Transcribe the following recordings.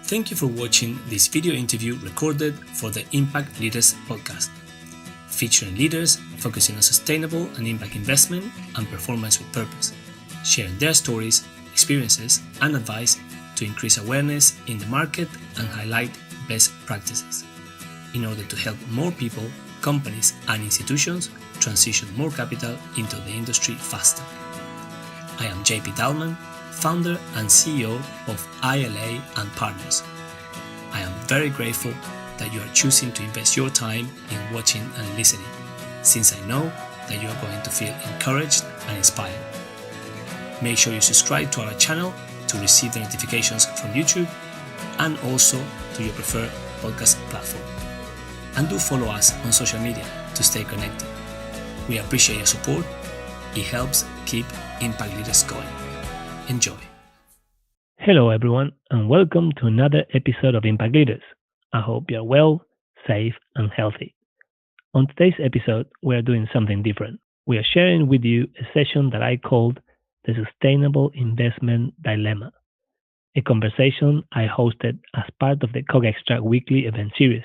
Thank you for watching this video interview recorded for the Impact Leaders podcast, featuring leaders focusing on sustainable and impact investment and performance with purpose, sharing their stories, experiences, and advice to increase awareness in the market and highlight best practices in order to help more people, companies, and institutions transition more capital into the industry faster. I am JP Dallmann, founder and CEO of ILA Partners. I am very grateful that you are choosing to invest your time in watching and listening, since I know that you are going to feel encouraged and inspired. Make sure you subscribe to our channel to receive the notifications from YouTube and also to your preferred podcast platform. And do follow us on social media to stay connected. We appreciate your support. It helps keep Impact Leaders going. Enjoy. Hello everyone, and welcome to another episode of Impact Leaders. I hope you're well, safe, and healthy. On today's episode, we are doing something different. We are sharing with you a session that I called the Sustainable Investment Dilemma, a conversation I hosted as part of the CogExtra weekly event series,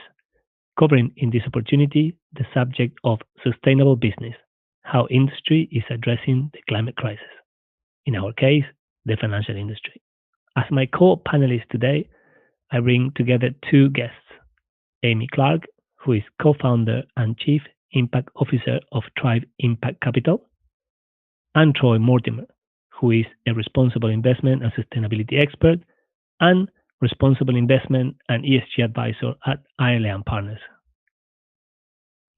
covering in this opportunity the subject of sustainable business, how industry is addressing the climate crisis. In our case, the financial industry. As my co-panelist today, I bring together two guests, Amy Clarke, who is co-founder and chief impact officer of Tribe Impact Capital, and Troy Mortimer, who is a responsible investment and sustainability expert and responsible investment and ESG advisor at ILA Partners.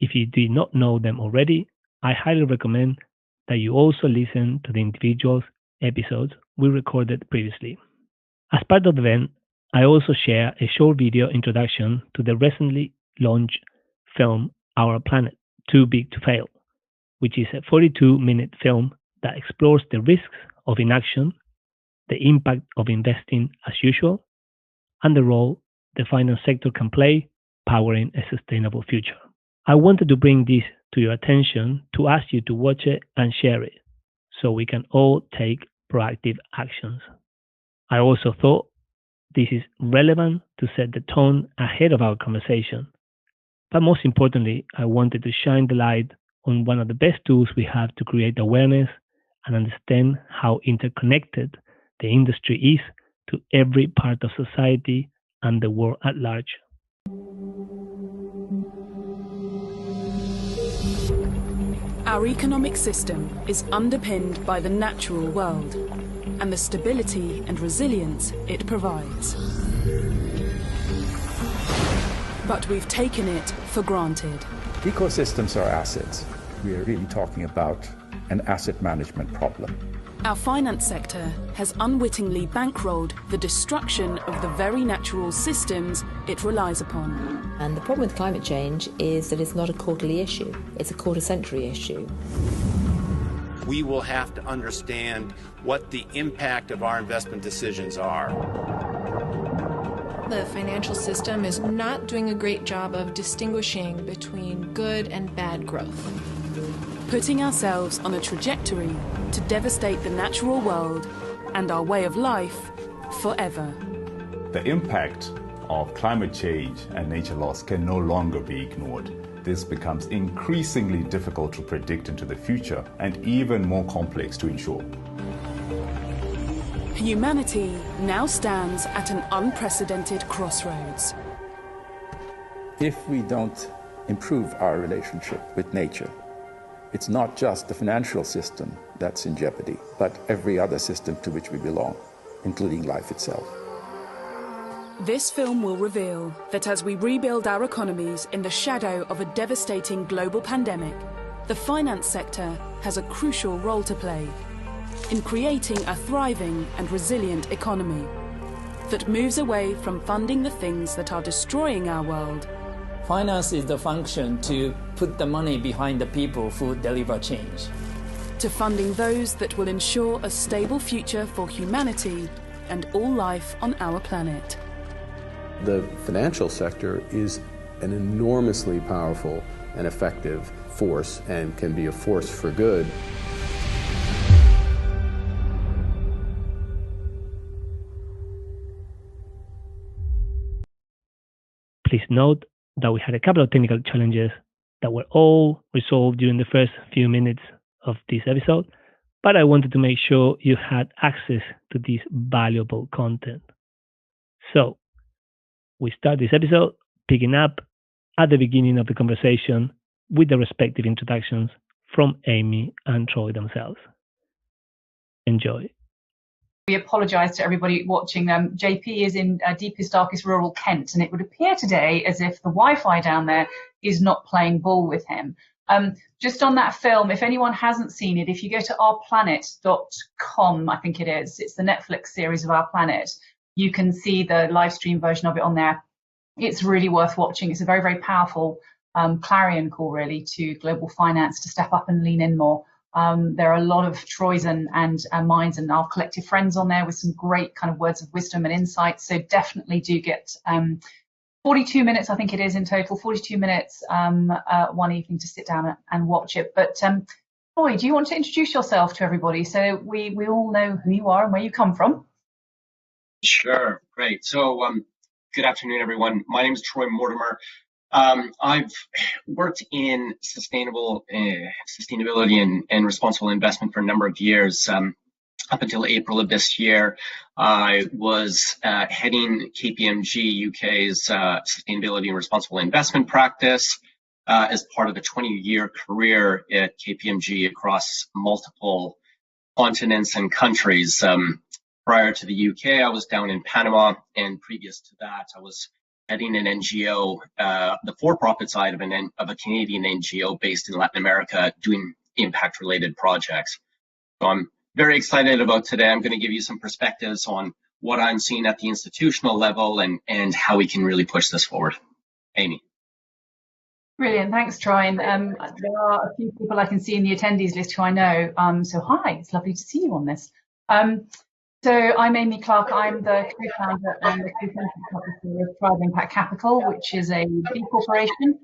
If you did not know them already, I highly recommend that you also listen to the individuals' episodes we recorded previously. As part of the event, I also share a short video introduction to the recently launched film Our Planet, Too Big to Fail, which is a 42-minute film that explores the risks of inaction, the impact of investing as usual, and the role the finance sector can play powering a sustainable future. I wanted to bring this to your attention to ask you to watch it and share it so we can all take proactive actions. I also thought this is relevant to set the tone ahead of our conversation. But most importantly, I wanted to shine the light on one of the best tools we have to create awareness and understand how interconnected the industry is to every part of society and the world at large. Our economic system is underpinned by the natural world and the stability and resilience it provides. But we've taken it for granted. Ecosystems are assets. We are really talking about an asset management problem. Our finance sector has unwittingly bankrolled the destruction of the very natural systems it relies upon. And the problem with climate change is that it's not a quarterly issue, it's a quarter-century issue. We will have to understand what the impact of our investment decisions are. The financial system is not doing a great job of distinguishing between good and bad growth. Putting ourselves on a trajectory to devastate the natural world and our way of life forever. The impact of climate change and nature loss can no longer be ignored. This becomes increasingly difficult to predict into the future and even more complex to ensure. Humanity now stands at an unprecedented crossroads. If we don't improve our relationship with nature, it's not just the financial system that's in jeopardy, but every other system to which we belong, including life itself. This film will reveal that as we rebuild our economies in the shadow of a devastating global pandemic, the finance sector has a crucial role to play in creating a thriving and resilient economy that moves away from funding the things that are destroying our world. Finance is the function to put the money behind the people who deliver change. To funding those that will ensure a stable future for humanity and all life on our planet. The financial sector is an enormously powerful and effective force and can be a force for good. Please note that we had a couple of technical challenges that were all resolved during the first few minutes of this episode, but I wanted to make sure you had access to this valuable content. So, we start this episode picking up at the beginning of the conversation with the respective introductions from Amy and Troy themselves. Enjoy. We apologise to everybody watching. JP is in deepest, darkest rural Kent, and it would appear today as if the Wi-Fi down there is not playing ball with him. Just on that film, if anyone hasn't seen it, if you go to ourplanet.com, I think it is, it's the Netflix series of Our Planet, you can see the live stream version of it on there. It's really worth watching. It's a very, very powerful clarion call, really, to global finance to step up and lean in more. There are a lot of Troys and minds and our collective friends on there with some great kind of words of wisdom and insight. So definitely do get 42 minutes, I think it is in total, 42 minutes one evening to sit down and watch it. But Troy, do you want to introduce yourself to everybody so we all know who you are and where you come from? Sure, great. So good afternoon, everyone. My name is Troy Mortimer. I've worked in sustainability and responsible investment for a number of years. Up until April of this year, I was heading KPMG UK's sustainability and responsible investment practice as part of a 20-year career at KPMG across multiple continents and countries. Prior to the UK, I was down in Panama, and previous to that, I was heading an NGO, the for-profit side of a Canadian NGO based in Latin America, doing impact-related projects. So I'm very excited about today. I'm going to give you some perspectives on what I'm seeing at the institutional level and how we can really push this forward. Amy. Brilliant, thanks, Troy. And there are a few people I can see in the attendees list who I know. So hi, it's lovely to see you on this. So I'm Amy Clarke. I'm the co-founder and the co-panellist officer of Tribe Impact Capital, which is a B corporation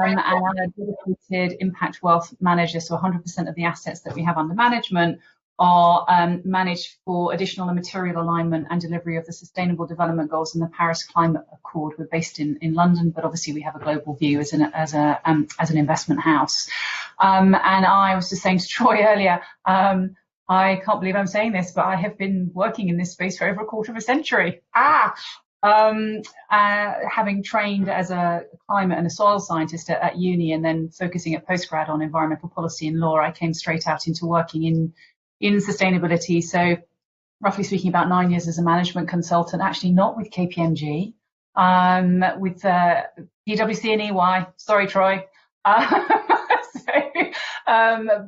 and a dedicated impact wealth manager. So 100% of the assets that we have under management are managed for additional and material alignment and delivery of the Sustainable Development Goals and the Paris Climate Accord. We're based in London, but obviously we have a global view as an investment house. And I was just saying to Troy earlier, I can't believe I'm saying this, but I have been working in this space for over a quarter of a century. Having trained as a climate and a soil scientist at uni and then focusing at postgrad on environmental policy and law, I came straight out into working in sustainability. So roughly speaking, about 9 years as a management consultant, actually not with KPMG, with PwC and EY. Sorry, Troy.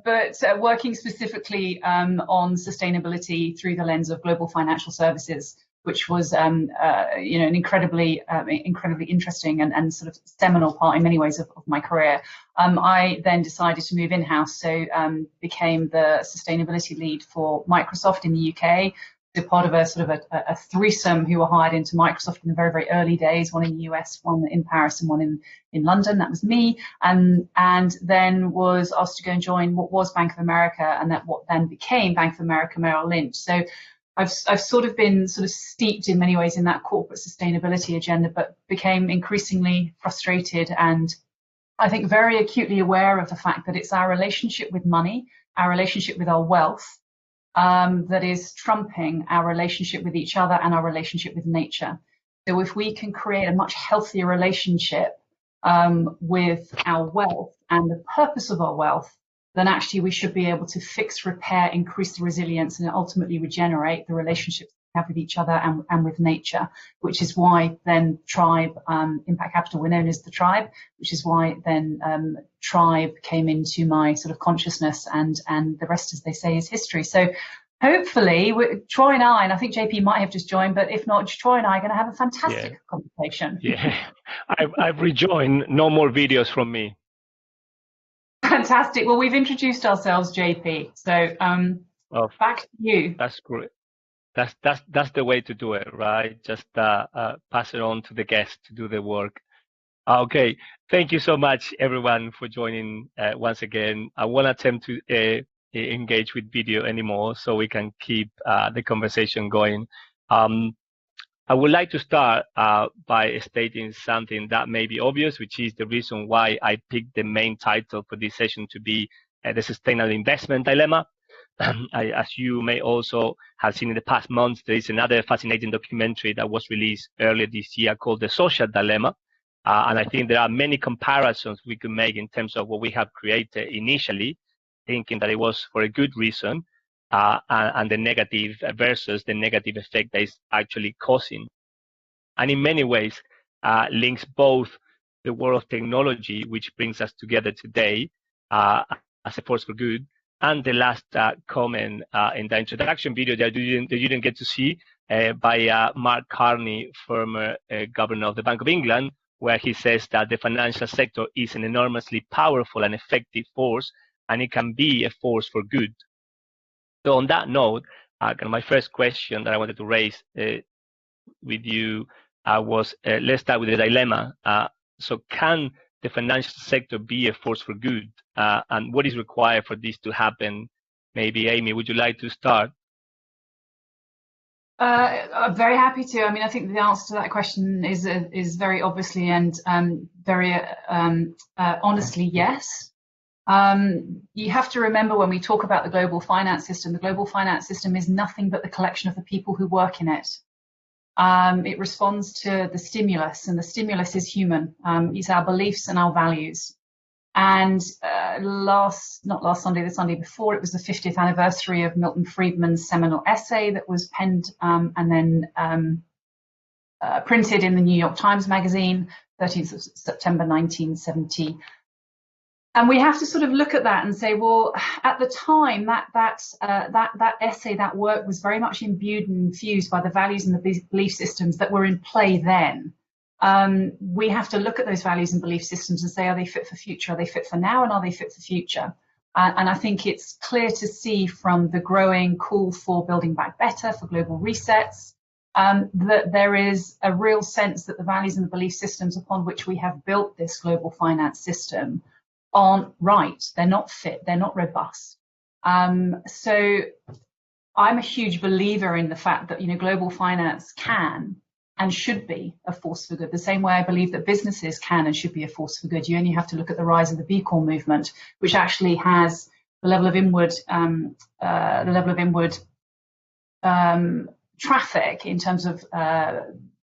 But working specifically on sustainability through the lens of global financial services, which was an incredibly interesting and sort of seminal part in many ways of my career. I then decided to move in-house, so became the sustainability lead for Microsoft in the UK. So part of a sort of a threesome who were hired into Microsoft in the very, very early days, one in the US, one in Paris, and one in London. That was me. And then was asked to go and join what was Bank of America, and that what then became Bank of America Merrill Lynch. So I've sort of been steeped in many ways in that corporate sustainability agenda, but became increasingly frustrated and I think very acutely aware of the fact that it's our relationship with money, our relationship with our wealth, that is trumping our relationship with each other and our relationship with nature. So if we can create a much healthier relationship with our wealth and the purpose of our wealth, then actually we should be able to fix, repair, increase the resilience, and ultimately regenerate the relationships we have with each other and with nature, which is why then Tribe, Impact Capital, we're known as the Tribe, which is why then Tribe came into my sort of consciousness, and the rest, as they say, is history. So hopefully Troy and I think JP might have just joined, but if not, Troy and I are going to have a fantastic conversation. Yeah, I've rejoined. No more videos from me. Fantastic. Well, we've introduced ourselves, JP. So back to you. That's great. That's the way to do it, right? Just pass it on to the guest to do the work. Okay. Thank you so much, everyone, for joining once again. I won't attempt to engage with video anymore, so we can keep the conversation going. I would like to start by stating something that may be obvious, which is the reason why I picked the main title for this session to be the Sustainable Investment Dilemma. As you may also have seen in the past months, there is another fascinating documentary that was released earlier this year called The Social Dilemma. And I think there are many comparisons we could make in terms of what we have created initially, thinking that it was for a good reason, and the negative versus the negative effect that is actually causing. And in many ways, links both the world of technology, which brings us together today as a force for good, and the last comment in the introduction video that you didn't get to see by Mark Carney, former governor of the Bank of England, where he says that the financial sector is an enormously powerful and effective force, and it can be a force for good. So on that note, my first question that I wanted to raise with you was, let's start with the dilemma. So can the financial sector be a force for good? And what is required for this to happen? Maybe Amy, would you like to start? I'm very happy to. I mean, I think the answer to that question is very obviously and very honestly yes. You have to remember when we talk about the global finance system is nothing but the collection of the people who work in it. It responds to the stimulus, and the stimulus is human. It's our beliefs and our values. And not last Sunday, the Sunday before, it was the 50th anniversary of Milton Friedman's seminal essay that was penned and then printed in the New York Times Magazine, 13th of September 1970. And we have to sort of look at that and say, well, at the time, that essay, that work was very much imbued and infused by the values and the belief systems that were in play then. We have to look at those values and belief systems and say, are they fit for future? Are they fit for now? And are they fit for future? And I think it's clear to see from the growing call for building back better, for global resets, that there is a real sense that the values and the belief systems upon which we have built this global finance system aren't right. They're not fit. They're not robust. So I'm a huge believer in the fact that, global finance can and should be a force for good. The same way I believe that businesses can and should be a force for good. You only have to look at the rise of the B Corp movement, which actually has the level of inward traffic in terms of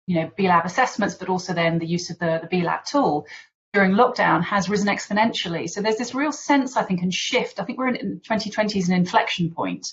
B-Lab assessments, but also then the use of the B-Lab tool during lockdown has risen exponentially. So there's this real sense, I think, and shift. I think we're in 2020 is an inflection point.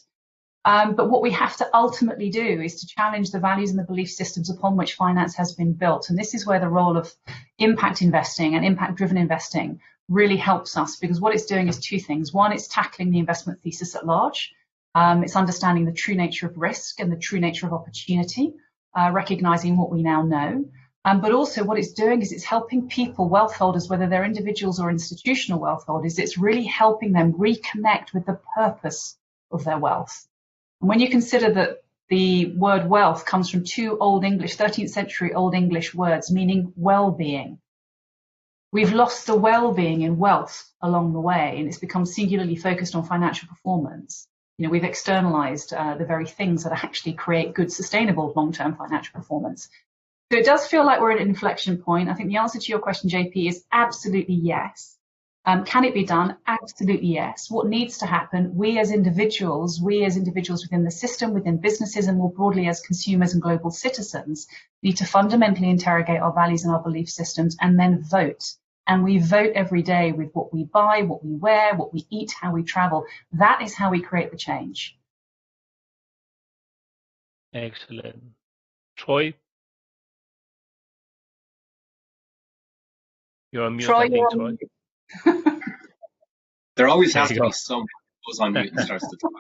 But what we have to ultimately do is to challenge the values and the belief systems upon which finance has been built. And this is where the role of impact investing and impact-driven investing really helps us, because what it's doing is two things. One, it's tackling the investment thesis at large. It's understanding the true nature of risk and the true nature of opportunity, recognizing what we now know. But also what it's doing is it's helping people, wealth holders, whether they're individuals or institutional wealth holders, it's really helping them reconnect with the purpose of their wealth. And when you consider that the word wealth comes from two 13th century Old English words meaning well-being, we've lost the well-being in wealth along the way, and it's become singularly focused on financial performance. We've externalized the very things that actually create good, sustainable, long-term financial performance. So it does feel like we're at an inflection point. I think the answer to your question, JP, is absolutely yes. Can it be done? Absolutely yes. What needs to happen? We as individuals within the system, within businesses, and more broadly as consumers and global citizens, need to fundamentally interrogate our values and our belief systems and then vote. And we vote every day with what we buy, what we wear, what we eat, how we travel. That is how we create the change. Excellent. Troy? You're on mute, Troy, I think, Troy. There always has to be someone who goes on mute and starts to talk.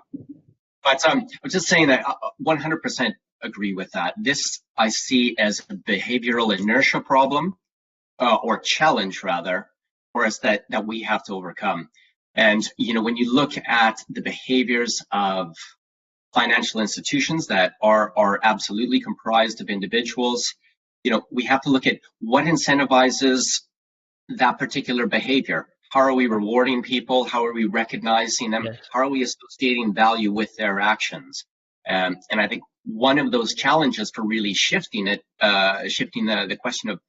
But I'm just saying that I 100% agree with that. This I see as a behavioral inertia problem, or challenge rather, for us that we have to overcome. And when you look at the behaviors of financial institutions that are absolutely comprised of individuals, we have to look at what incentivizes that particular behavior. How are we rewarding people? How are we recognizing them? Yes. How are we associating value with their actions? And I think one of those challenges for really shifting the question of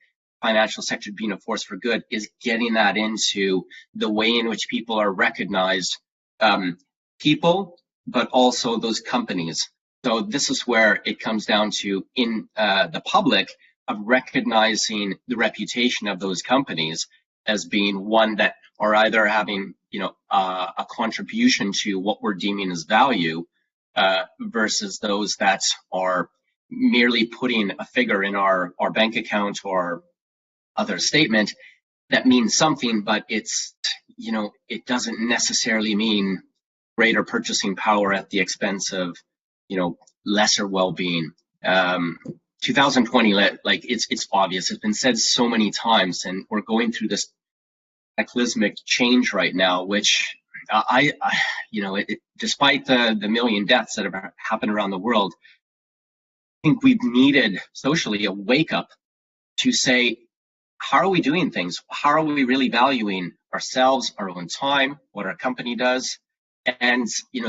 financial sector being a force for good is getting that into the way in which people are recognized, people, but also those companies. So this is where it comes down to, in the public, of recognizing the reputation of those companies as being one that are either having, a contribution to what we're deeming as value, versus those that are merely putting a figure in our bank account or other statement that means something, but it's, it doesn't necessarily mean greater purchasing power at the expense of, lesser well-being. 2020, it's obvious. It's been said so many times, and we're going through this cataclysmic change right now, which despite the million deaths that have happened around the world, I think we've needed socially a wake up to say, how are we doing things? How are we really valuing ourselves, our own time, what our company does? And,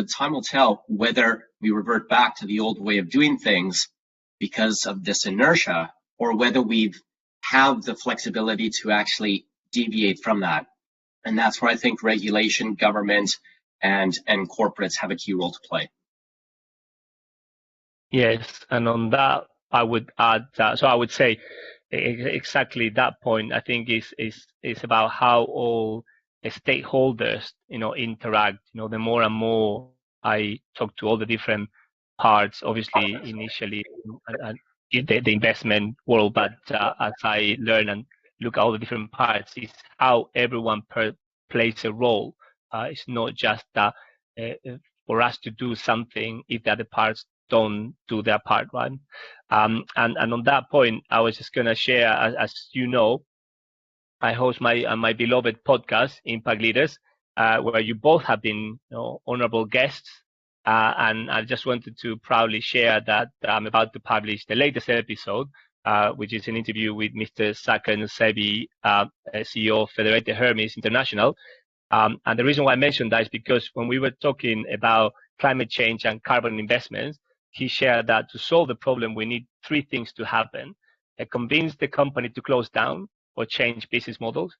time will tell whether we revert back to the old way of doing things because of this inertia, or whether we have the flexibility to actually deviate from that. And that's where I think regulation, government, and corporates have a key role to play. Yes, and on that, I would add that. So I would say exactly that point. I think is about how all stakeholders, interact. The more and more I talk to all the different parts, obviously initially the investment world, but as I learn and look at all the different parts, is how everyone plays a role. It's not just that for us to do something if the other parts don't do their part, right? And on that point, I was just going to share, as you know, I host my beloved podcast, Impact Leaders, where you both have been honorable guests. And I just wanted to proudly share that I'm about to publish the latest episode, which is an interview with Mr. Sakan Sebi, CEO of Federated Hermes International. And the reason why I mentioned that is because when we were talking about climate change and carbon investments, he shared that to solve the problem, we need three things to happen: convince the company to close down or change business models.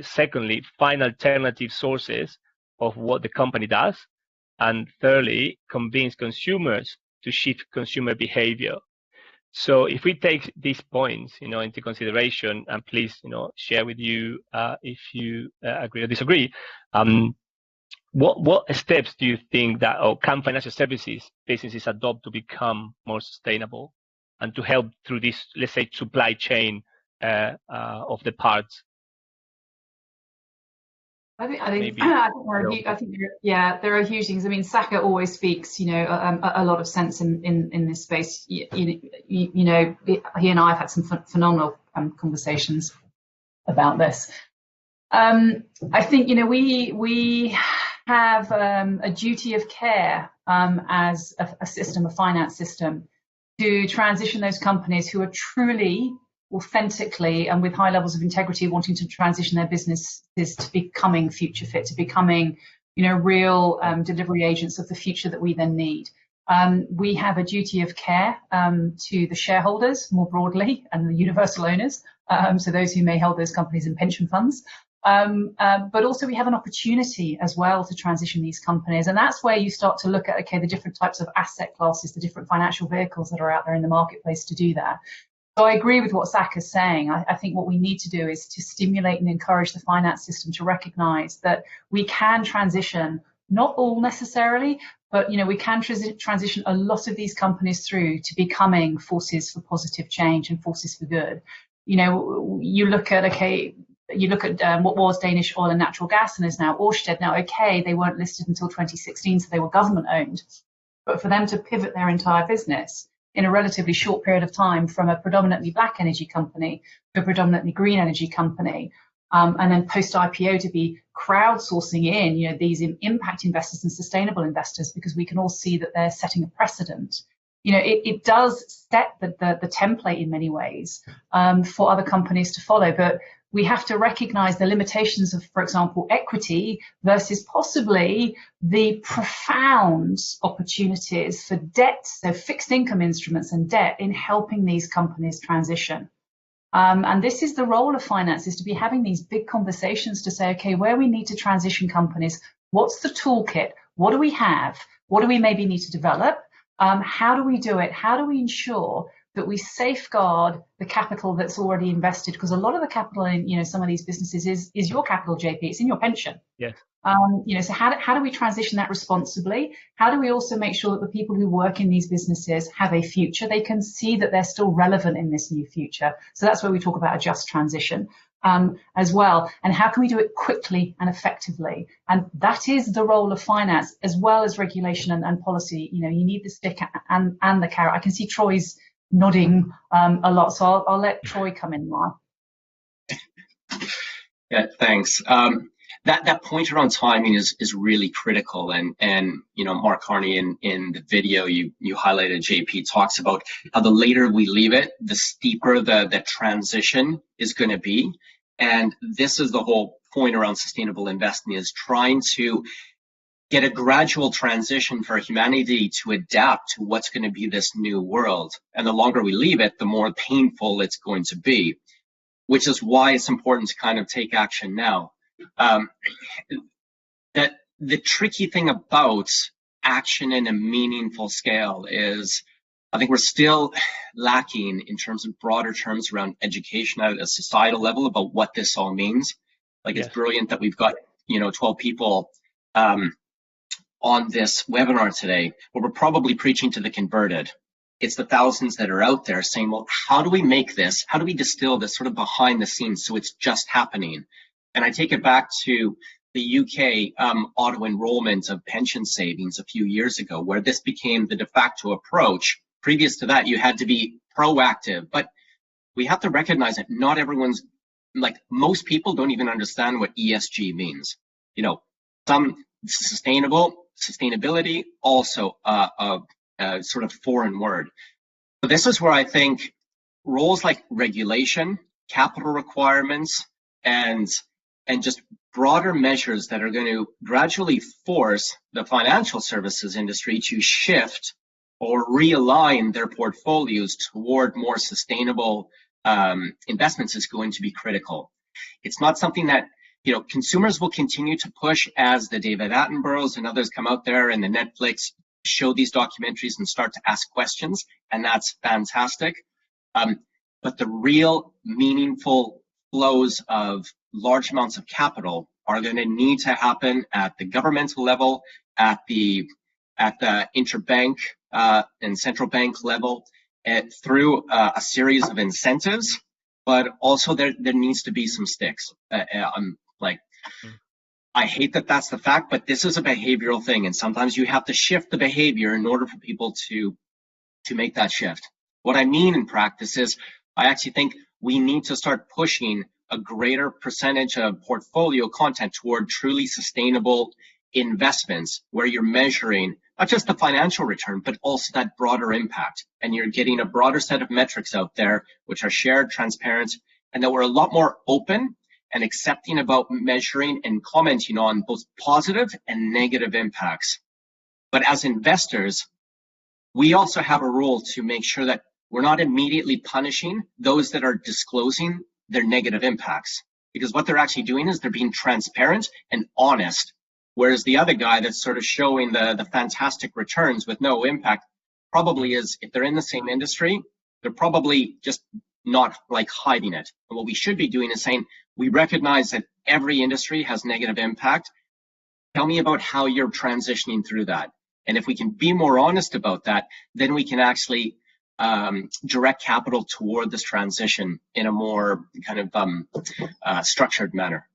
Secondly, find alternative sources of what the company does. And thirdly, convince consumers to shift consumer behavior. So if we take these points, into consideration, and please, share with you if you agree or disagree, what steps do you think that can financial services businesses adopt to become more sustainable and to help through this, let's say, supply chain of the parts? I think there are huge things. I mean, Saka always speaks, a lot of sense in this space. He and I have had some phenomenal conversations about this. I think we have a duty of care as a system, a finance system, to transition those companies who are truly, authentically, and with high levels of integrity, wanting to transition their businesses to becoming future fit, to becoming, real delivery agents of the future that we then need. We have a duty of care to the shareholders more broadly and the universal owners, so those who may hold those companies in pension funds. But also we have an opportunity as well to transition these companies. And that's where you start to look at, the different types of asset classes, the different financial vehicles that are out there in the marketplace to do that. So I agree with what Saka's saying. I think what we need to do is to stimulate and encourage the finance system to recognize that we can transition, not all necessarily, but we can transition a lot of these companies through to becoming forces for positive change and forces for good. You look at what was Danish Oil and Natural Gas and is now Ørsted. Now, they weren't listed until 2016, so they were government owned. But for them to pivot their entire business in a relatively short period of time from a predominantly black energy company to a predominantly green energy company, and then post-IPO to be crowdsourcing in, these impact investors and sustainable investors, because we can all see that they're setting a precedent. It does set the template in many ways for other companies to follow. But we have to recognize the limitations of, for example, equity versus possibly the profound opportunities for debt, so fixed income instruments and debt in helping these companies transition. And this is the role of finance, is to be having these big conversations to say, okay, where we need to transition companies, what's the toolkit? What do we have? What do we maybe need to develop? How do we do it? How do we ensure that we safeguard the capital that's already invested? Because a lot of the capital in some of these businesses is your capital, JP. It's in your pension. Yes. So how do we transition that responsibly? How do we also make sure that the people who work in these businesses have a future? They can see that they're still relevant in this new future. So that's where we talk about a just transition as well. And how can we do it quickly and effectively? And that is the role of finance as well as regulation and policy. You need the stick and the carrot. I can see Troy's nodding a lot, so I'll let Troy come in now. Yeah, thanks. That point around timing is really critical, and Mark Carney in the video you highlighted, JP, talks about how the later we leave it, the steeper the transition is going to be, and this is the whole point around sustainable investing, is trying to get a gradual transition for humanity to adapt to what's going to be this new world, and the longer we leave it, the more painful it's going to be, which is why it's important to kind of take action now. That the tricky thing about action in a meaningful scale is, I think we're still lacking in terms of broader terms around education at a societal level about what this all means. Like, It's brilliant that we've got 12 people on this webinar today, but we're probably preaching to the converted. It's the thousands that are out there saying, well, how do we make this? How do we distill this sort of behind the scenes so it's just happening? And I take it back to the UK auto-enrollment of pension savings a few years ago, where this became the de facto approach. Previous to that, you had to be proactive. But we have to recognize that not everyone's, like, most people don't even understand what ESG means. Some sustainability, also a sort of foreign word. So this is where I think roles like regulation, capital requirements, and just broader measures that are going to gradually force the financial services industry to shift or realign their portfolios toward more sustainable investments is going to be critical. It's not something that consumers will continue to push as the David Attenboroughs and others come out there and the Netflix show these documentaries and start to ask questions, and that's fantastic. But the real meaningful flows of large amounts of capital are going to need to happen at the governmental level, at the interbank and central bank level, through a series of incentives, but also there needs to be some sticks. I hate that that's the fact, but this is a behavioral thing, and sometimes you have to shift the behavior in order for people to make that shift. What I mean in practice is, I actually think we need to start pushing a greater percentage of portfolio content toward truly sustainable investments, where you're measuring not just the financial return, but also that broader impact. And you're getting a broader set of metrics out there, which are shared, transparent, and that we're a lot more open and accepting about measuring and commenting on both positive and negative impacts. But as investors, we also have a role to make sure that we're not immediately punishing those that are disclosing their negative impacts, because what they're actually doing is they're being transparent and honest, whereas the other guy that's sort of showing the fantastic returns with no impact probably is, if they're in the same industry, they're probably just not like hiding it. And what we should be doing is saying, we recognize that every industry has negative impact. Tell me about how you're transitioning through that. And if we can be more honest about that, then we can actually direct capital toward this transition in a more kind of structured manner.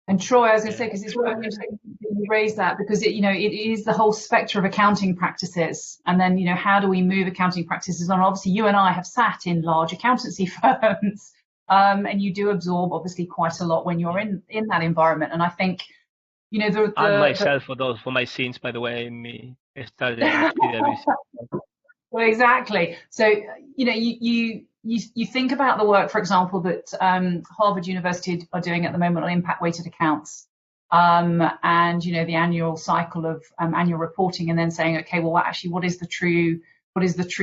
And Troy, I was going to say, because it's really interesting you raise that, because it is the whole spectrum of accounting practices, and then how do we move accounting practices on? Obviously, you and I have sat in large accountancy firms, and you do absorb obviously quite a lot when you're in that environment. And I think and myself for my sins, by the way, me started. Well, exactly. So you you think about the work, for example, that Harvard University are doing at the moment on impact-weighted accounts, and the annual cycle of annual reporting, and then saying, okay, well, actually, what is the true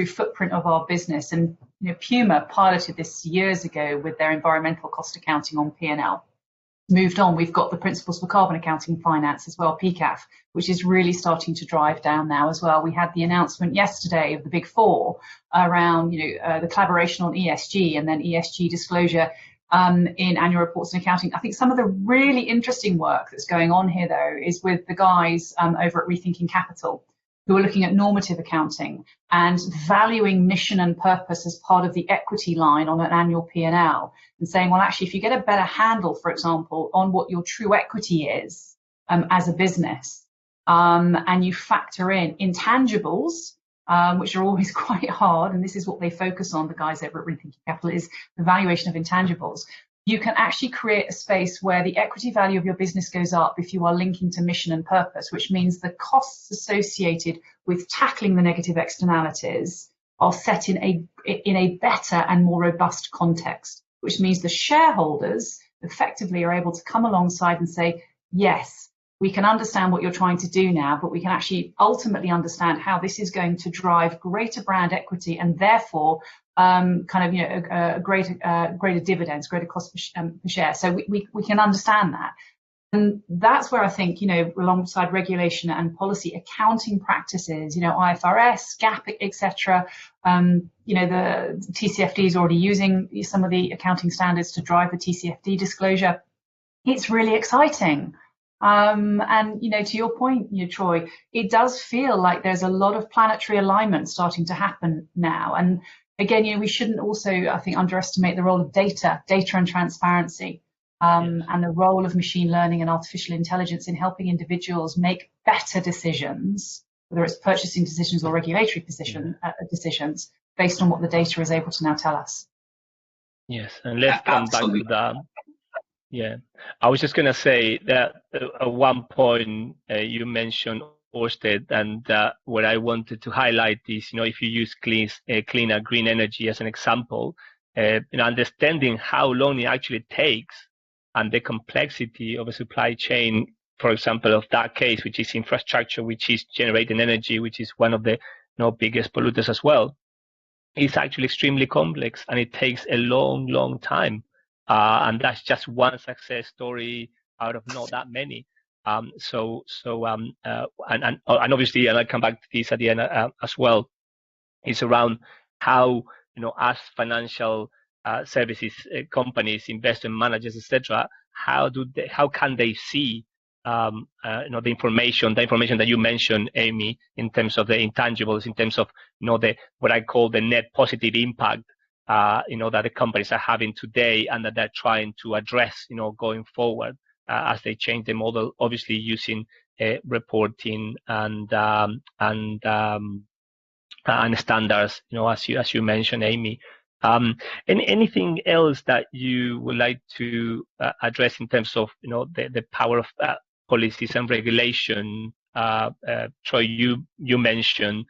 footprint of our business? And Puma piloted this years ago with their environmental cost accounting on P&L. Moved on, we've got the Principles for Carbon Accounting Finance as well, PCAF, which is really starting to drive down now as well. We had the announcement yesterday of the Big Four around the collaboration on ESG and then ESG disclosure in annual reports and accounting. I think some of the really interesting work that's going on here, though, is with the guys over at Rethinking Capital, who are looking at normative accounting and valuing mission and purpose as part of the equity line on an annual P&L, and saying, well, actually, if you get a better handle, for example, on what your true equity is as a business, and you factor in intangibles, which are always quite hard, and this is what they focus on, the guys over at Rethinking Capital, is the valuation of intangibles. You can actually create a space where the equity value of your business goes up if you are linking to mission and purpose, which means the costs associated with tackling the negative externalities are set in a better and more robust context, which means the shareholders effectively are able to come alongside and say, yes, we can understand what you're trying to do now, but we can actually ultimately understand how this is going to drive greater brand equity and therefore greater dividends, greater cost per share. So we can understand that. And that's where I think, alongside regulation and policy, accounting practices, IFRS, GAAP, etc., the TCFD is already using some of the accounting standards to drive the TCFD disclosure. It's really exciting. And, to your point, Troy, it does feel like there's a lot of planetary alignment starting to happen now. And again, we shouldn't also, I think, underestimate the role of data and transparency, and the role of machine learning and artificial intelligence in helping individuals make better decisions, whether it's purchasing decisions or regulatory decisions, based on what the data is able to now tell us. Yes, and let's come back to that. Yeah, I was just going to say that at one point you mentioned Ørsted, and what I wanted to highlight is, if you use cleaner green energy as an example, understanding how long it actually takes and the complexity of a supply chain, for example, of that case, which is infrastructure, which is generating energy, which is one of the biggest polluters as well, is actually extremely complex, and it takes a long, long time. And that's just one success story out of not that many. And obviously, and I'll come back to this at the end as well, is around how, as financial services companies, investment managers, etc., how can they see the information that you mentioned, Amy, in terms of the intangibles, in terms of what I call the net positive impact that the companies are having today, and that they're trying to address going forward as they change the model, obviously using reporting and standards, as you mentioned, Amy. Anything else that you would like to address in terms of the power of policies and regulation? Troy, you mentioned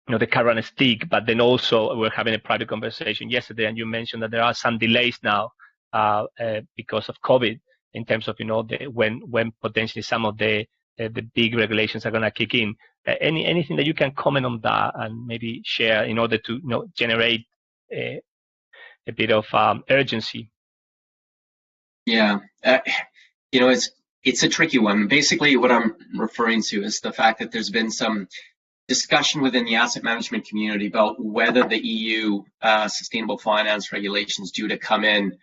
the current stick, but then also we're having a private conversation yesterday, and you mentioned that there are some delays now because of COVID in terms of when potentially some of the big regulations are going to kick in. Anything that you can comment on that and maybe share in order to generate a bit of urgency? Yeah, it's a tricky one. Basically, what I'm referring to is the fact that there's been some discussion within the asset management community about whether the EU sustainable finance regulations due to come in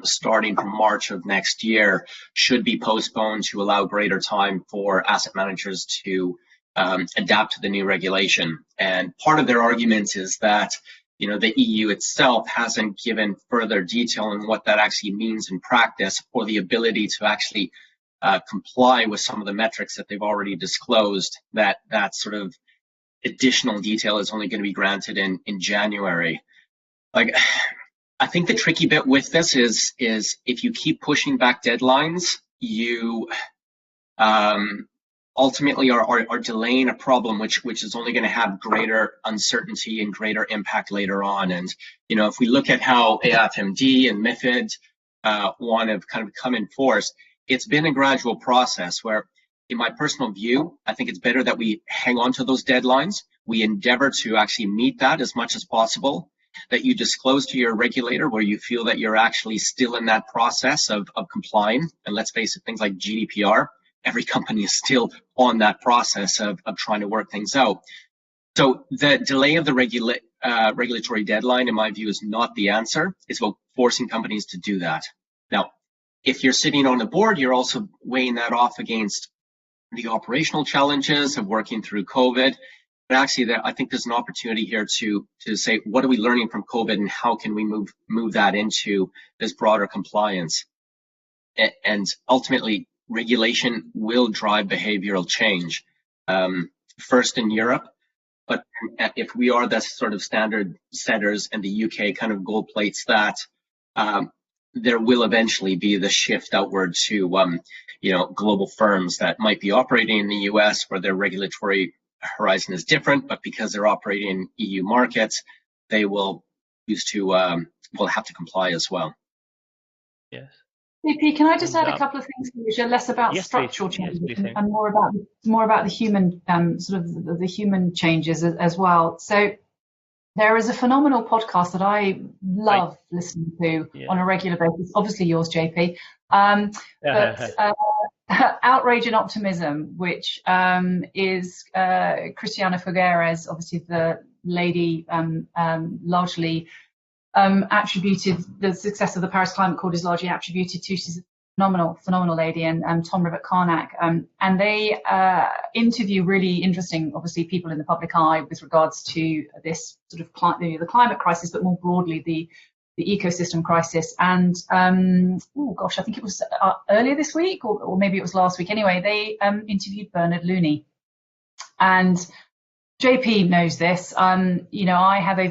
starting from March of next year should be postponed to allow greater time for asset managers to adapt to the new regulation. And part of their argument is that the EU itself hasn't given further detail on what that actually means in practice, or the ability to actually comply with some of the metrics that they've already disclosed. That sort of additional detail is only going to be granted in January. I think the tricky bit with this is if you keep pushing back deadlines, you ultimately are delaying a problem which is only going to have greater uncertainty and greater impact later on. And if we look at how AFMD and MiFID want to kind of come in force, it's been a gradual process where, in my personal view, I think it's better that we hang on to those deadlines. We endeavor to actually meet that as much as possible, that you disclose to your regulator where you feel that you're actually still in that process of complying. And let's face it, things like GDPR, every company is still on that process of trying to work things out. So the delay of the regulatory deadline, in my view, is not the answer. It's about forcing companies to do that. Now, if you're sitting on the board, you're also weighing that off against the operational challenges of working through COVID. But actually, I think there's an opportunity here to say, what are we learning from COVID and how can we move that into this broader compliance? And ultimately, regulation will drive behavioral change, first in Europe. But if we are the sort of standard setters and the UK kind of gold plates that, there will eventually be the shift outward to global firms that might be operating in the US where their regulatory horizon is different, but because they're operating in EU markets, they will have to comply as well. Yes. JP, can I just add a couple of things which are less about structural changes and more about the human sort of the human changes as well. So there is a phenomenal podcast that I love listening to on a regular basis. Obviously yours, JP. But Outrage and Optimism, which is Christiana Figueres, obviously the lady largely attributed, the success of the Paris Climate Accord is largely attributed to. She's a phenomenal lady, and Tom Rivett-Carnac, and they interview really interesting, obviously, people in the public eye with regards to this sort of the climate crisis, but more broadly the ecosystem crisis. And I think it was earlier this week, or maybe it was last week. Anyway, they interviewed Bernard Looney, and JP knows this. I have a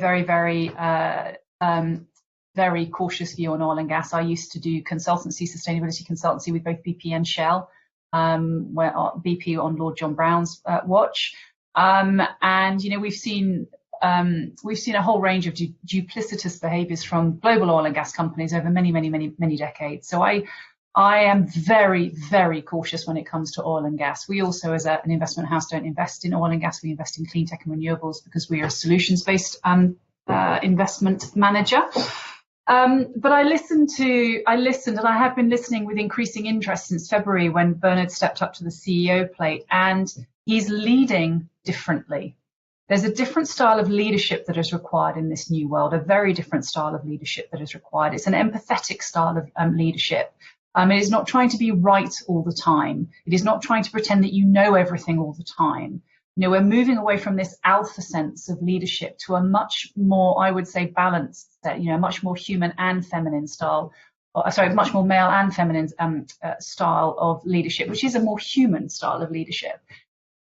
very cautious view on oil and gas. I used to do sustainability consultancy with both BP and Shell, where BP on Lord John Brown's watch. And we've seen a whole range of duplicitous behaviours from global oil and gas companies over many decades. So I am very, very cautious when it comes to oil and gas. We also, as an investment house, don't invest in oil and gas. We invest in clean tech and renewables because we are a solutions-based investment manager. But I listened, and I have been listening with increasing interest since February when Bernard stepped up to the CEO plate, and he's leading differently. There's a different style of leadership that is required in this new world, a very different style of leadership that is required. It's an empathetic style of leadership. It is not trying to be right all the time. It is not trying to pretend that you know everything all the time. We're moving away from this alpha sense of leadership to a much more, I would say, balanced, much more human and feminine style, much more male and feminine style of leadership, which is a more human style of leadership.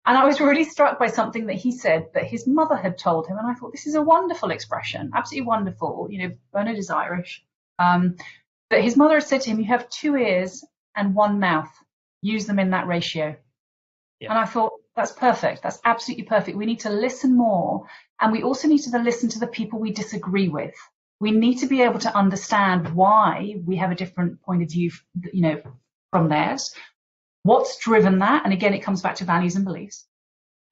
And I was really struck by something that he said that his mother had told him. And I thought, this is a wonderful expression, absolutely wonderful. Bernard is Irish. But his mother had said to him, you have 2 ears and 1 mouth. Use them in that ratio. Yeah. And I thought, that's perfect. That's absolutely perfect. We need to listen more. And we also need to listen to the people we disagree with. We need to be able to understand why we have a different point of view, from theirs. What's driven that? And again, it comes back to values and beliefs,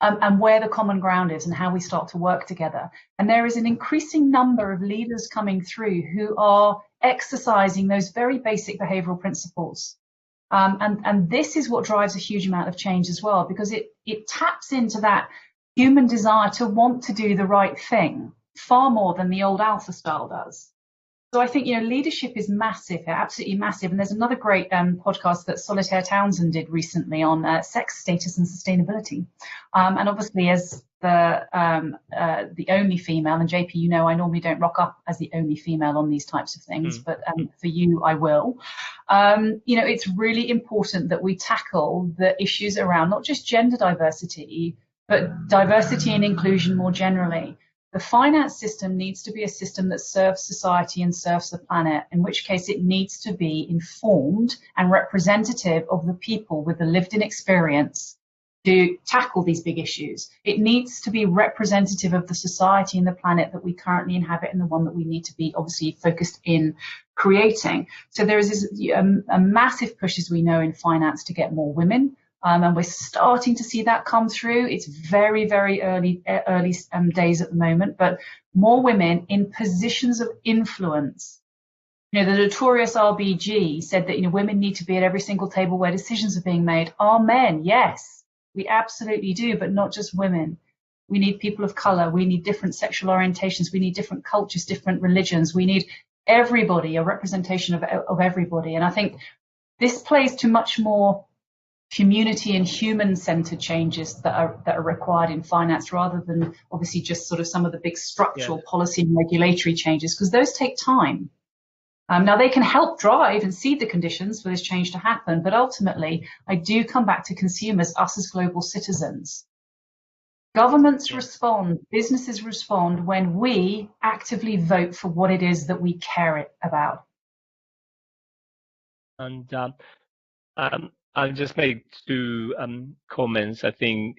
and where the common ground is and how we start to work together. And there is an increasing number of leaders coming through who are exercising those very basic behavioral principles. And this is what drives a huge amount of change as well, because it taps into that human desire to want to do the right thing far more than the old alpha style does. So I think, leadership is massive, absolutely massive. And there's another great podcast that Solitaire Townsend did recently on sex, status and sustainability. And obviously as the only female, and JP, I normally don't rock up as the only female on these types of things, but for you, I will. It's really important that we tackle the issues around not just gender diversity, but diversity and inclusion more generally. The finance system needs to be a system that serves society and serves the planet, in which case it needs to be informed and representative of the people with the lived-in experience to tackle these big issues. It needs to be representative of the society and the planet that we currently inhabit and the one that we need to be obviously focused in creating. So there is a massive push, as we know, in finance to get more women. And we're starting to see that come through. It's very, very early days at the moment, but more women in positions of influence. You know, the notorious RBG said that, you know, women need to be at every single table where decisions are being made. Are men? Yes, we absolutely do, but not just women. We need people of color. We need different sexual orientations. We need different cultures, different religions. We need everybody, a representation of everybody. And I think this plays to much more community and human-centered changes that are required in finance, rather than obviously just sort of some of the big structural policy and regulatory changes, because those take time. Now they can help drive and seed the conditions for this change to happen, but ultimately I do come back to consumers, us as global citizens. Governments respond, businesses respond when we actively vote for what it is that we care about. And I'll just make two comments. I think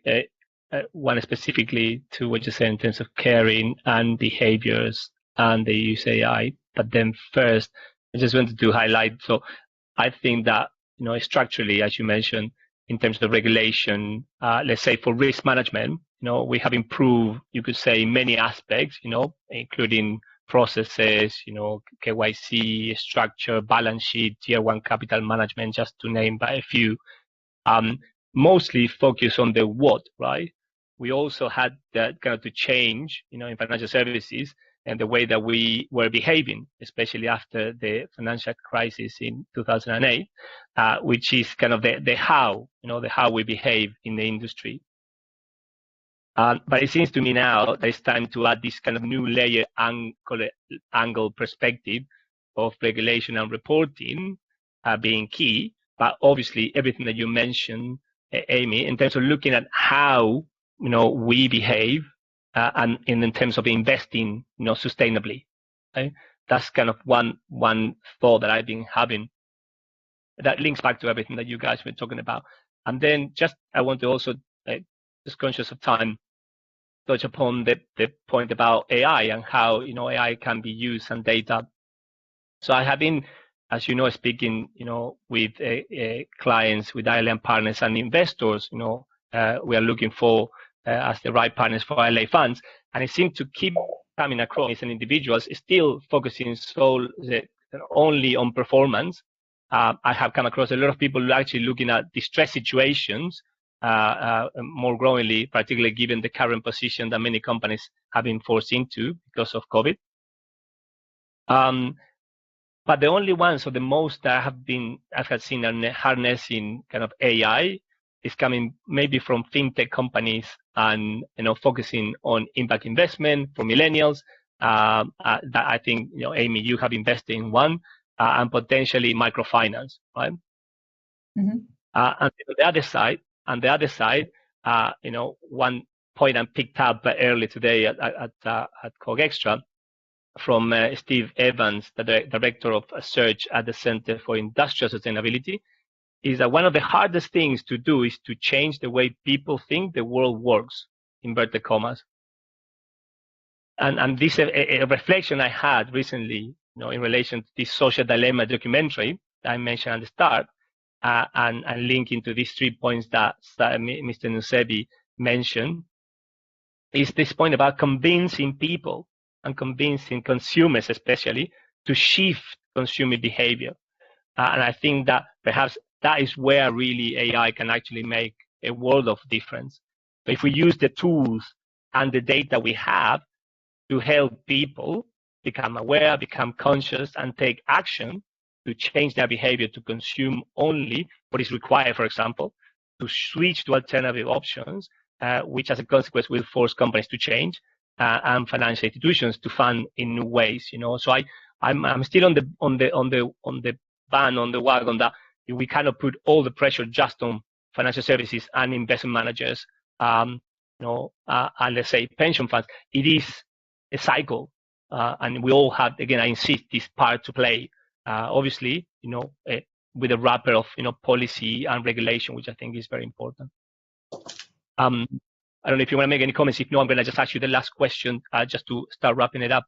one specifically to what you said in terms of caring and behaviors and the use AI. But then first, I just wanted to highlight. So I think that, you know, structurally, as you mentioned, in terms of regulation, let's say for risk management, you know, we have improved, you could say, many aspects, you know, including processes, you know, KYC, structure, balance sheet, tier one capital management, just to name but a few, mostly focus on the what, right? We also had that kind of to change, you know, in financial services and the way that we were behaving, especially after the financial crisis in 2008, which is kind of the how, you know, the how we behave in the industry. But it seems to me now that it's time to add this kind of new layer angle perspective of regulation and reporting being key. But obviously, everything that you mentioned, Amy, in terms of looking at how, you know, we behave and in terms of investing, you know, sustainably. Okay? That's kind of one thought that I've been having that links back to everything that you guys were talking about. And then just I want to also, just conscious of time, touch upon the point about AI and how, you know, AI can be used and data. So I have been, as you know, speaking, you know, with clients, with ILA Partners and investors. You know, we are looking for as the right partners for ILA funds, and it seems to keep coming across and individuals still focusing only on performance. I have come across a lot of people actually looking at distress situations more growingly, particularly given the current position that many companies have been forced into because of COVID. But the only ones, or the most that I have seen are harnessing kind of AI is coming maybe from fintech companies and, you know, focusing on impact investment for millennials. That I think, you know, Amy, you have invested in one, and potentially microfinance, right? Mm-hmm. And on the other side, you know, one point I picked up early today at CogExtra from Steve Evans, the director of search at the Center for Industrial Sustainability, is that one of the hardest things to do is to change the way people think the world works, inverted commas. And this a reflection I had recently, you know, in relation to this social dilemma documentary that I mentioned at the start, and linking to these 3 points that Mr. Nusebi mentioned, is this point about convincing people and convincing consumers, especially, to shift consumer behavior. And I think that perhaps that is where really AI can actually make a world of difference. So if we use the tools and the data we have to help people become aware, become conscious, and take action to change their behavior to consume only what is required, for example, to switch to alternative options, which as a consequence will force companies to change and financial institutions to fund in new ways. You know, so I'm still on the wagon that we cannot put all the pressure just on financial services and investment managers, and let's say pension funds. It is a cycle, and we all have, again, I insist, this part to play. Obviously, with a wrapper of policy and regulation, which I think is very important. I don't know if you want to make any comments. If no, I'm going to just ask you the last question just to start wrapping it up.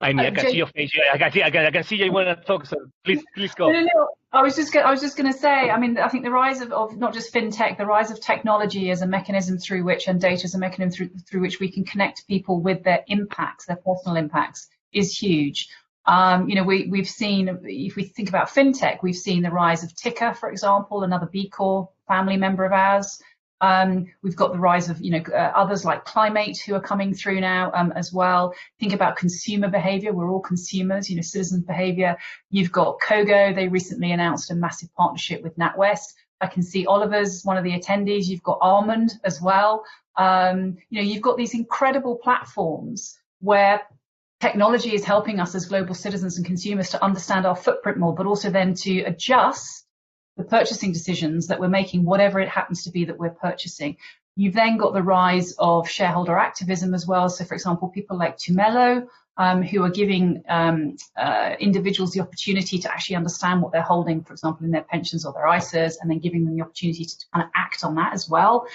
I mean, I can see your face. I can see you want to talk. So please go. No. I was just going to say. I mean, I think the rise of not just fintech, the rise of technology as a mechanism through which, and data as a mechanism through which we can connect people with their impacts, their personal impacts, is huge. We've seen, if we think about fintech, we've seen the rise of Ticker, for example, another B Corp family member of ours. We've got the rise of, others like Climate who are coming through now as well. Think about consumer behavior. We're all consumers, citizens behavior. You've got Kogo. They recently announced a massive partnership with NatWest. I can see Oliver's one of the attendees. You've got Almond as well. You've got these incredible platforms where technology is helping us as global citizens and consumers to understand our footprint more, but also then to adjust the purchasing decisions that we're making, whatever it happens to be that we're purchasing. You've then got the rise of shareholder activism as well. So, for example, people like Tumelo, who are giving individuals the opportunity to actually understand what they're holding, for example, in their pensions or their ISAs, and then giving them the opportunity to kind of act on that as well.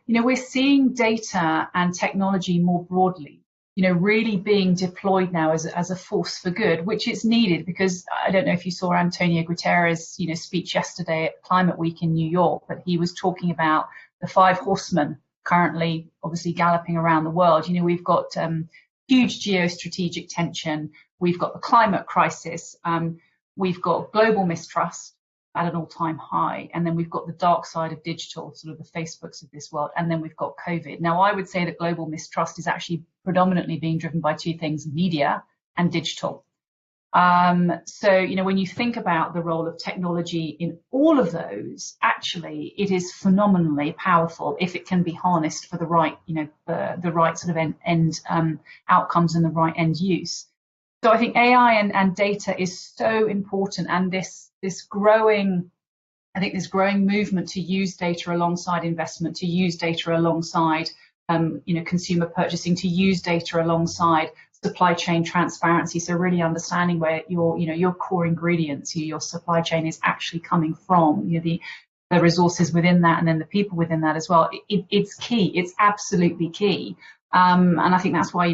We're seeing data and technology more broadly, really being deployed now as a force for good, which is needed, because I don't know if you saw Antonio Guterres, speech yesterday at Climate Week in New York, but he was talking about the 5 horsemen currently obviously galloping around the world. We've got huge geostrategic tension. We've got the climate crisis. We've got global mistrust at an all-time high. And then we've got the dark side of digital, sort of the Facebooks of this world. And then we've got COVID. Now, I would say that global mistrust is actually predominantly being driven by 2 things, media and digital. So, when you think about the role of technology in all of those, actually, it is phenomenally powerful if it can be harnessed for the right, the right sort of end outcomes and the right end use. So I think AI and data is so important, and this growing movement to use data alongside investment, to use data alongside consumer purchasing, to use data alongside supply chain transparency. So really understanding where your core ingredients, your supply chain is actually coming from, the resources within that, and then the people within that as well. It's key. It's absolutely key. And I think that's why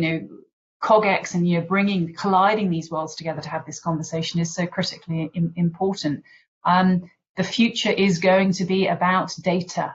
CogX and colliding these worlds together to have this conversation is so critically important. The future is going to be about data,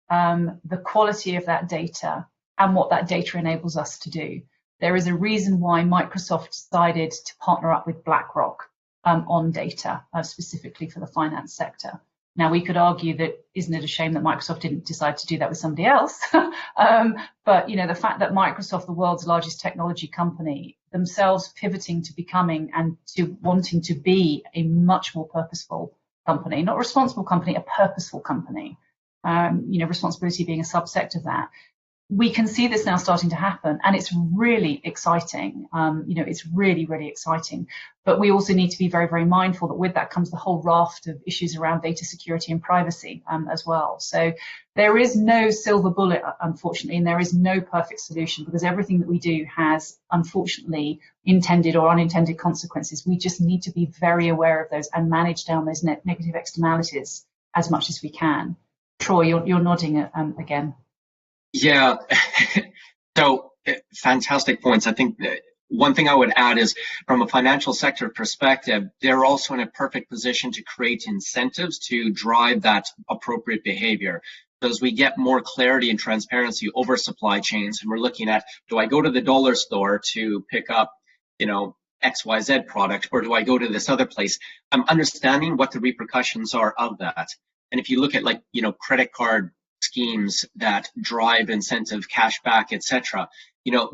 the quality of that data, and what that data enables us to do. There is a reason why Microsoft decided to partner up with BlackRock on data, specifically for the finance sector. Now, we could argue that isn't it a shame that Microsoft didn't decide to do that with somebody else? But, the fact that Microsoft, the world's largest technology company, themselves pivoting to becoming and to wanting to be a much more purposeful company, not a responsible company, a purposeful company, responsibility being a subsect of that. We can see this now starting to happen, and it's really exciting. It's really, really exciting. But we also need to be very, very mindful that with that comes the whole raft of issues around data security and privacy as well. So there is no silver bullet, unfortunately, and there is no perfect solution, because everything that we do has, unfortunately, intended or unintended consequences. We just need to be very aware of those and manage down those negative externalities as much as we can. Troy, you're nodding again. Yeah, so fantastic points. I think one thing I would add is, from a financial sector perspective, they're also in a perfect position to create incentives to drive that appropriate behavior. So as we get more clarity and transparency over supply chains, and we're looking at, do I go to the dollar store to pick up, XYZ product, or do I go to this other place? I'm understanding what the repercussions are of that. And if you look at credit card schemes that drive incentive, cash back, etc.,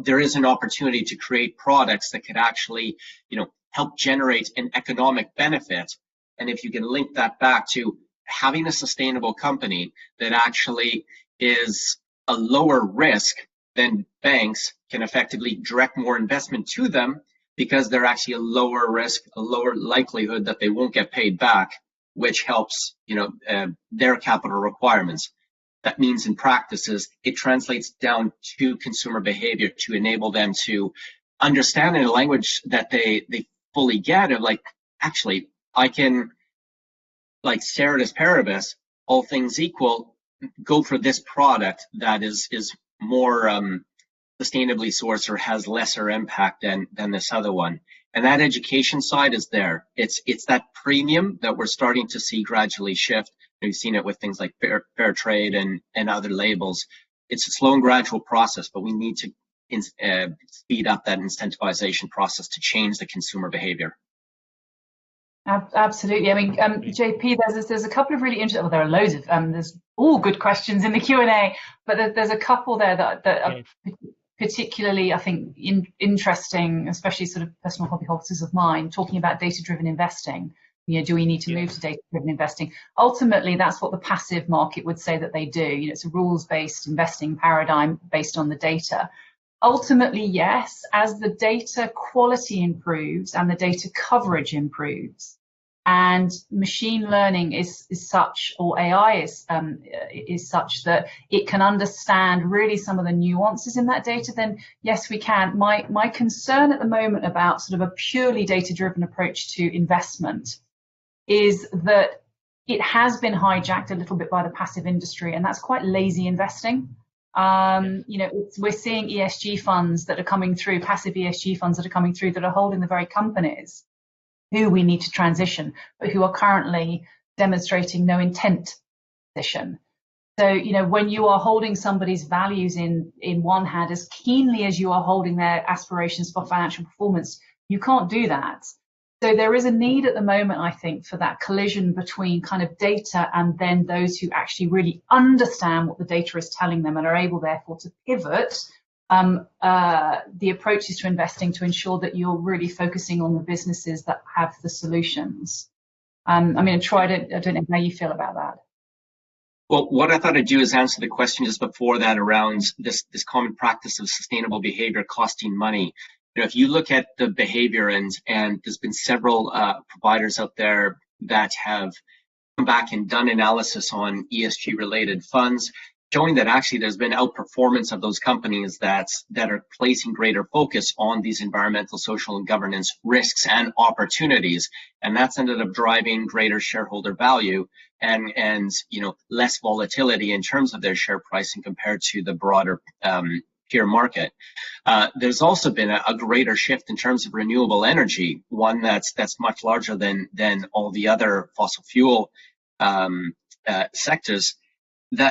there is an opportunity to create products that could actually, help generate an economic benefit. And if you can link that back to having a sustainable company that actually is a lower risk, then banks can effectively direct more investment to them, because they're actually a lower risk, a lower likelihood that they won't get paid back, which helps, their capital requirements. That means in practices, it translates down to consumer behavior to enable them to understand in a language that they fully get, of actually, I can, ceteris paribus, all things equal, go for this product that is more sustainably sourced or has lesser impact than this other one. And that education side is there. It's that premium that we're starting to see gradually shift. We've seen it with things like fair trade and other labels. It's a slow and gradual process, but we need to speed up that incentivization process to change the consumer behavior. Absolutely. I mean, JP, there's a couple of really interesting. Well, there are loads of there's all good questions in the Q&A, but there's a couple there that are particularly, I think, interesting, especially sort of personal hobby holders of mine, talking about data-driven investing. Do we need to move to data-driven investing? Ultimately, that's what the passive market would say that they do. It's a rules-based investing paradigm based on the data. Ultimately, yes, as the data quality improves and the data coverage improves, and machine learning is such, or AI is such that it can understand really some of the nuances in that data, then yes, we can. My concern at the moment about sort of a purely data-driven approach to investment is that it has been hijacked a little bit by the passive industry, and that's quite lazy investing. We're seeing ESG funds that are coming through, passive ESG funds that are coming through that are holding the very companies who we need to transition, but who are currently demonstrating no intent to transition. So, when you are holding somebody's values in one hand as keenly as you are holding their aspirations for financial performance, you can't do that. So there is a need at the moment, I think, for that collision between kind of data and then those who actually really understand what the data is telling them and are able, therefore, to pivot the approaches to investing to ensure that you're really focusing on the businesses that have the solutions. Troy, I don't know how you feel about that. Well, what I thought I'd do is answer the question just before that around this common practice of sustainable behavior costing money. If you look at the behavior and there's been several providers out there that have come back and done analysis on ESG related funds, showing that actually there's been outperformance of those companies that are placing greater focus on these environmental, social, and governance risks and opportunities. And that's ended up driving greater shareholder value and less volatility in terms of their share pricing compared to the broader peer market. There's also been a greater shift in terms of renewable energy, one that's much larger than all the other fossil fuel sectors.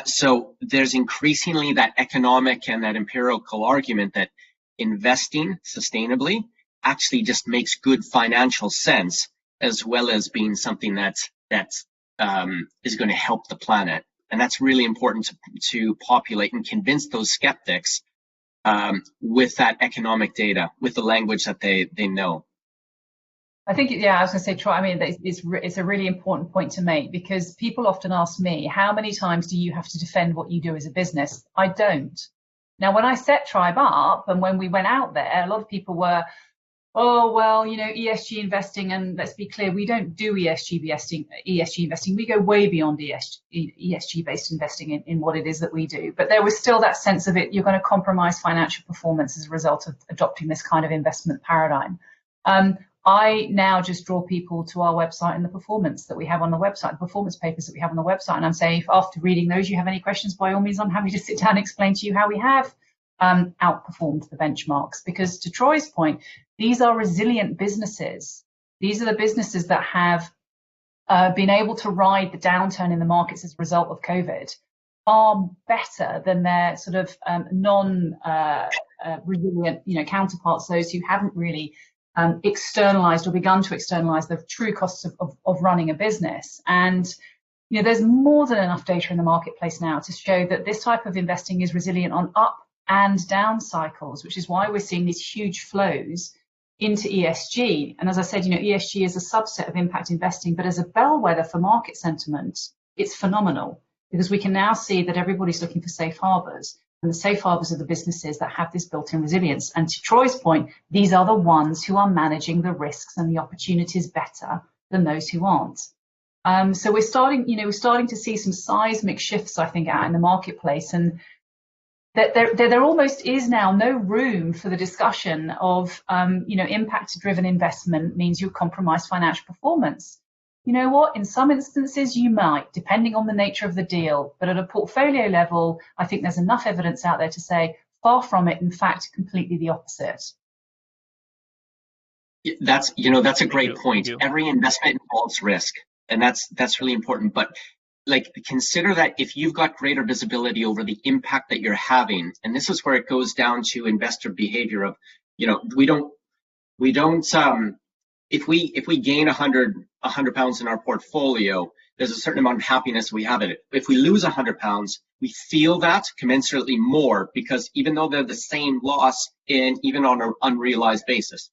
So there's increasingly that economic and that empirical argument that investing sustainably actually just makes good financial sense, as well as being something that is going to help the planet. And that's really important to populate and convince those skeptics with that economic data, with the language that they know. I think, I was going to say, Troy, it's a really important point to make, because people often ask me, how many times do you have to defend what you do as a business? I don't. Now, when I set Tribe up and when we went out there, a lot of people were, oh, well, ESG investing, and let's be clear, we don't do ESG investing. We go way beyond ESG-based investing in what it is that we do. But there was still that sense of it, you're going to compromise financial performance as a result of adopting this kind of investment paradigm. I now just draw people to our website and the performance that we have on the website, the performance papers that we have on the website. And I'm saying, if after reading those you have any questions, by all means, I'm happy to sit down and explain to you how we have outperformed the benchmarks. Because to Troy's point, these are resilient businesses. These are the businesses that have been able to ride the downturn in the markets as a result of COVID far better than their sort of non-resilient counterparts, those who haven't really externalized or begun to externalize the true costs of running a business. And there's more than enough data in the marketplace now to show that this type of investing is resilient on up and down cycles, which is why we're seeing these huge flows into ESG. And as I said, ESG is a subset of impact investing, but as a bellwether for market sentiment, it's phenomenal, because we can now see that everybody's looking for safe harbors. And the safe harbors are the businesses that have this built-in resilience. And to Troy's point, these are the ones who are managing the risks and the opportunities better than those who aren't. So we're starting to see some seismic shifts, I think, out in the marketplace, and that there almost is now no room for the discussion of, impact-driven investment means you compromise financial performance. You know what? In some instances, you might, depending on the nature of the deal. But at a portfolio level, I think there's enough evidence out there to say far from it. In fact, completely the opposite. That's a great point. Every investment involves risk, and that's really important. But like, consider that if you've got greater visibility over the impact that you're having, and this is where it goes down to investor behavior of, we don't if we gain 100 pounds in our portfolio, there's a certain amount of happiness we have in it. If we lose 100 pounds, we feel that commensurately more, because even though they're the same loss, even on an unrealized basis.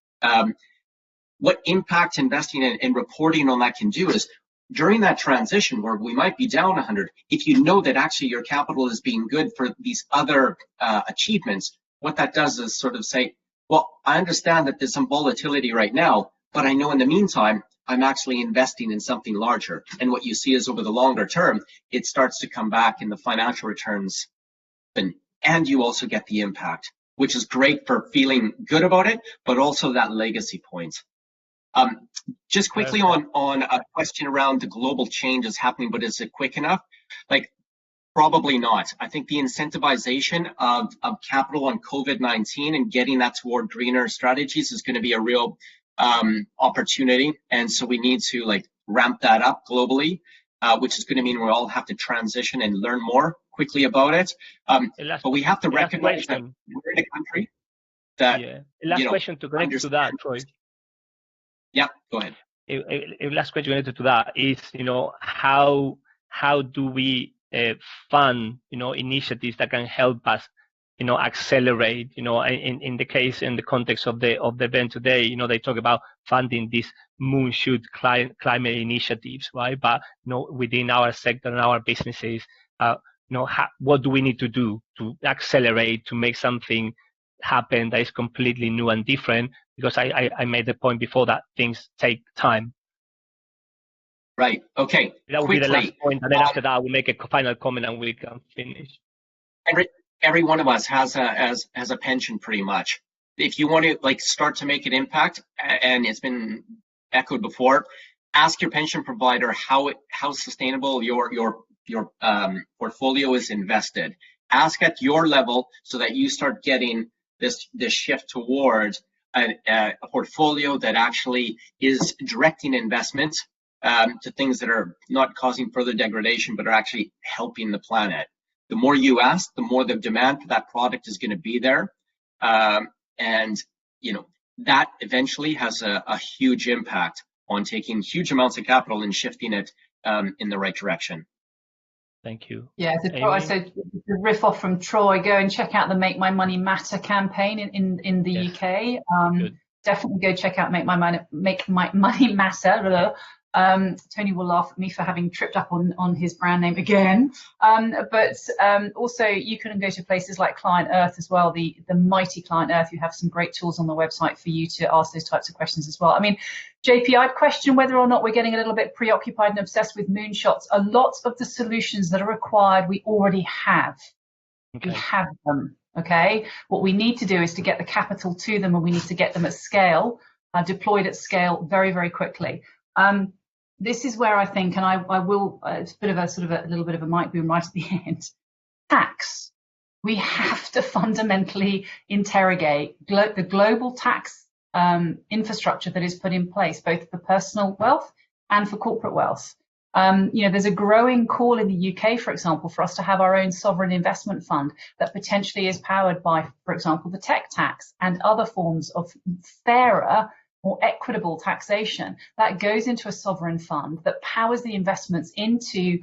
What impact investing and reporting on that can do is, during that transition where we might be down 100, if you know that actually your capital is being good for these other achievements, what that does is sort of say, well, I understand that there's some volatility right now, but I know in the meantime, I'm actually investing in something larger. And what you see is, over the longer term, it starts to come back in the financial returns, and you also get the impact, which is great for feeling good about it, but also that legacy point. Just quickly on a question around the global changes happening, but is it quick enough? Like, probably not. I think the incentivization of capital on COVID-19 and getting that toward greener strategies is going to be a real opportunity. And so we need to ramp that up globally, which is going to mean we all have to transition and learn more quickly about it. But we have to recognize that we're in a country that, last question to connect to that, Troy. Yeah, go ahead. A last question related to that is, how do we fund, initiatives that can help us, accelerate, in the context of the event today, they talk about funding these moonshot climate initiatives, right? But, within our sector and our businesses, what do we need to do to accelerate, to make something happen that is completely new and different? Because I made the point before that things take time. Right. Okay. That would be the last point, and then after that, we'll make a final comment and we can finish. Every one of us has a pension, pretty much. If you want to start to make an impact, and it's been echoed before, ask your pension provider how sustainable your portfolio is invested. Ask at your level so that you start getting this shift towards a portfolio that actually is directing investments to things that are not causing further degradation, but are actually helping the planet. The more you ask, the more the demand for that product is going to be there. And that eventually has a huge impact on taking huge amounts of capital and shifting it in the right direction. Thank you. Yeah, I said to riff off from Troy, go and check out the Make My Money Matter campaign in the UK. Definitely go check out Make My Money Matter. Tony will laugh at me for having tripped up on his brand name again. But also you can go to places like Client Earth as well, the mighty Client Earth, who have some great tools on the website for you to ask those types of questions as well. I mean, JP, I'd question whether or not we're getting a little bit preoccupied and obsessed with moonshots. A lot of the solutions that are required, we already have. Okay. We have them. Okay. What we need to do is to get the capital to them, and we need to get them at scale, deployed at scale very, very quickly. This is where I think, and I will, it's a bit of a little bit of a mic boom right at the end. Tax. We have to fundamentally interrogate the global tax infrastructure that is put in place, both for personal wealth and for corporate wealth. There's a growing call in the UK, for example, for us to have our own sovereign investment fund that potentially is powered by, for example, the tech tax and other forms of fairer, more equitable taxation that goes into a sovereign fund that powers the investments into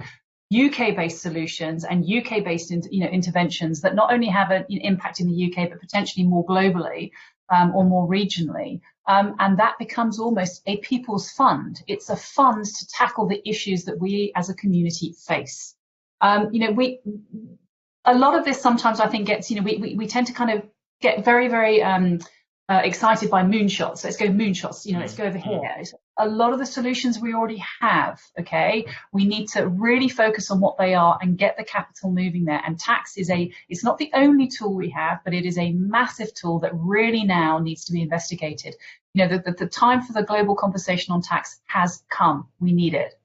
UK-based solutions and UK-based interventions that not only have an impact in the UK, but potentially more globally or more regionally. And that becomes almost a people's fund. It's a fund to tackle the issues that we as a community face. A lot of this sometimes I think gets, we tend to kind of get very, very excited by moonshots. Let's go moonshots, let's go over here. a lot of the solutions we already have, okay? We need to really focus on what they are and get the capital moving there. And tax is it's not the only tool we have, but it is a massive tool that really now needs to be investigated. You know, the time for the global conversation on tax has come. We need it.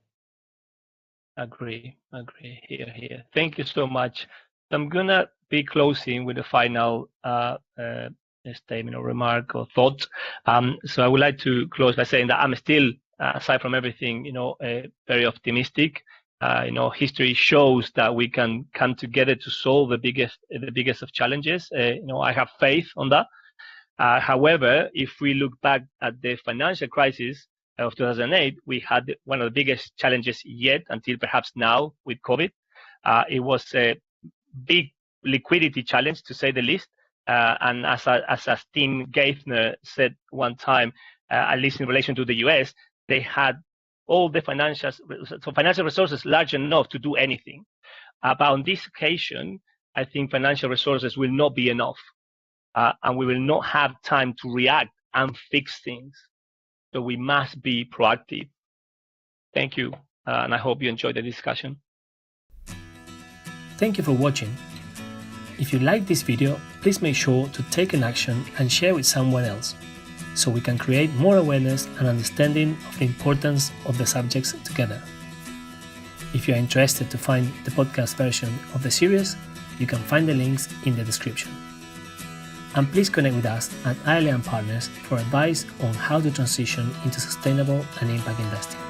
Agree. Here. Thank you so much. I'm gonna be closing with a final statement or remark or thought. So I would like to close by saying that I'm still, aside from everything, very optimistic. History shows that we can come together to solve the biggest of challenges. I have faith on that. However, if we look back at the financial crisis of 2008, we had one of the biggest challenges yet until perhaps now with COVID. It was a big liquidity challenge, to say the least. And as Tim Geithner said one time, at least in relation to the US, they had all the financial resources large enough to do anything. But on this occasion, I think financial resources will not be enough. And we will not have time to react and fix things. So we must be proactive. Thank you. And I hope you enjoyed the discussion. Thank you for watching. If you like this video, please make sure to take an action and share with someone else, so we can create more awareness and understanding of the importance of the subjects together. If you are interested to find the podcast version of the series, you can find the links in the description. And please connect with us at ILA Partners for advice on how to transition into sustainable and impact investing.